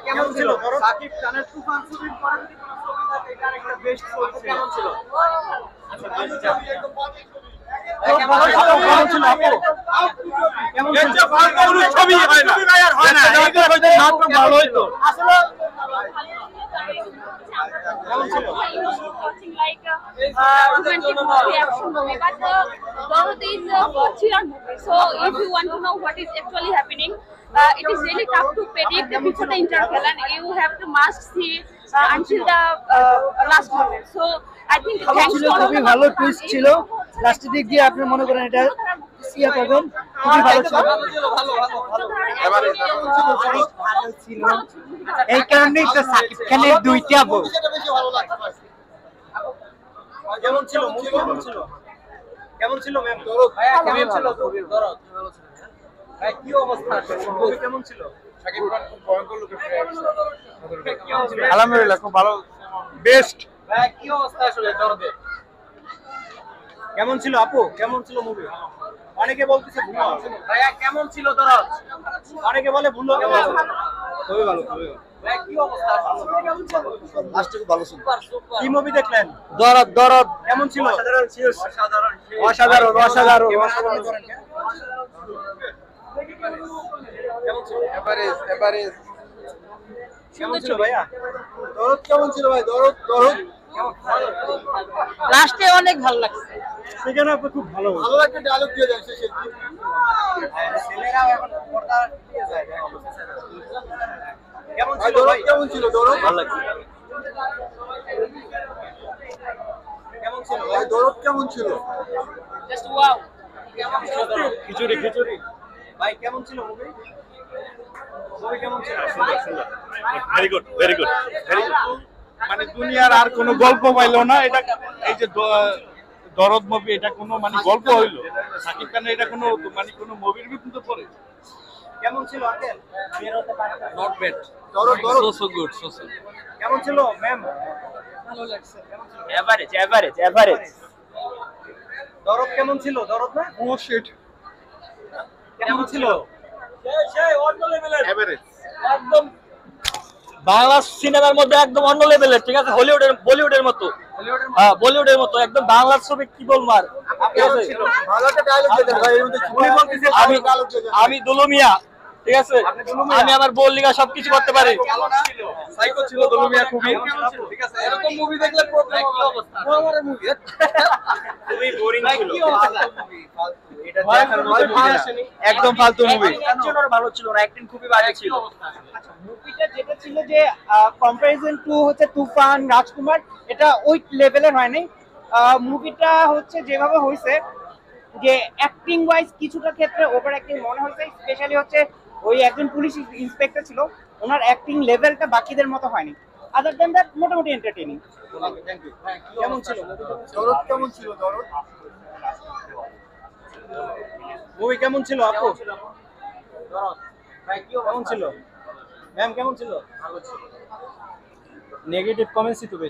কেমন ছিল সাকিব খানের তুফান ছবির পরে যদি কোনো ছবি থাকে এটার একটা বেস্ট ছবি কেমন ছিল? আচ্ছা কেমন ছিল আপু? কেমন ছিল? ছবি হয় না এটা হয়তো নাটক ভালোই তো আসলে কেমন ছিল? Like romantic movie, action movie, but Dorothy is a thriller movie. So if you want to know what is actually happening, it is really tough to predict before the interval, and you have to must see until the last moment. So I think thanks to all of খুবই the ভালো twist ছিল লাস্টের দিক দিয়ে আপনি মনে করেন এটা সিয়া পাবেন খুবই ভালো ছিল এই কারণেই তো সাকিব খানের দুইটা বউ কেমন ছিল মুভি কেমন ছিল ম্যাম দরদ কেমন ছিল দরদ ভাই কি অবস্থা মুভি কেমন ছিল সাকিব খান খুব ভয়ঙ্কর লোকে ফিরে আসছে আলহামদুলিল্লাহ খুব ভালো বেস্ট ভাই কি অবস্থা আসলে দরদের কেমন ছিল আপু কেমন ছিল মুভি অনেকে বলতেছে ভুলো ভাইয়া কেমন ছিল দরদ অনেকে বলে ভুলো কেমন খুবই ভালো ভাই কি অবস্থা কেমন ছিল লাস্টে খুব ভালো ছিল কি মুভি দেখলেন দরদ দরদ কেমন ছিল অসাধারণ ছিল অসাধারণ অসাধারণ কেমন ছিল এভারেজ এভারেজ কেমন ছিল ভাইয়া দরদ কেমন ছিল ভাই দরদ লাস্টে অনেক ভালো লাগছে সেখানে আপনি খুব ভালো লাগছে ডায়লগ দিয়ে দেন শেষে ছেলেরাও এখন পর্দা দিয়ে যায় কেমন ছিল ভাই কেমন ছিল দরদ ভালো লাগছে কেমন ছিল ভাই দরদ কেমন ছিল জাস্ট ওয়াও খিচুড়ি ভাই কেমন ছিল মুভি কেমন ছিল ভেরি গুড ভেরি গুড মানে দুনিয়ার আর কোনো গল্প পাইলো না এটা এই যে দরদ মুভি এটা কোনো মানে গল্প হইলো সাকিব খানের এটা কোনো মানে কোনো মুভির ভিতরে পড়ে কেমন ছিল আঙ্কেল নট ব্যাড দরদ সো গুড সো কেমন ছিল ম্যাম ভালো লাগছে এভারেজ দরদ কেমন ছিল দরদ না ও শিট কেমন ছিল এভারেজ একদম বাংলা সিনেমার মধ্যে একদম অন্য লেভেলের, ঠিক আছে, বলিউডের মতো, হ্যাঁ বলিউডের মতো একদম বাংলার ছবি কি বলবো আর। আমি দুলুমিয়া, ঠিক আছে, আমি আমার বল লিগা সবকিছু করতে পারি। সাইকো ছিল দুলুমিয়া খুবই, ঠিক আছে, এরকম মুভি দেখলে প্রবলেম কি অবস্থা আমার মুভি খুবই বোরিং ছিল, এটা দেখার মতো মুভি না, একদম ফালতু মুভি। অ্যাকশনও ভালো ছিল না, অ্যাক্টিং খুবই বাজে ছিল। আচ্ছা মুভিটা যেটা ছিল যে কম্পারিজন টু হচ্ছে তুফান রাজকুমার, এটা ওই লেভেলের হয়নি। মুভিটা হচ্ছে যেভাবে হয়েছে যে অ্যাক্টিং ওয়াইজ কিছুটা ক্ষেত্রে ওভার অ্যাক্টিং মনে হয়েছে, স্পেশালি হচ্ছে ওই একজন পুলিশ ইন্সপেক্টর ছিল, ওনার অ্যাক্টিং লেভেলটা বাকিদের মতো হয়নি। আদার দ্যান দ্যাট মোটামুটি এন্টারটেইনিং। কেমন ছিল দরদ? কেমন ছিল দরদ মুভি? কেমন ছিল আপু? দরদ ভাই কি কেমন ছিল? ম্যাম কেমন ছিল? ভালো ছিল। নেগেটিভ কমেন্টসই তো বেশি।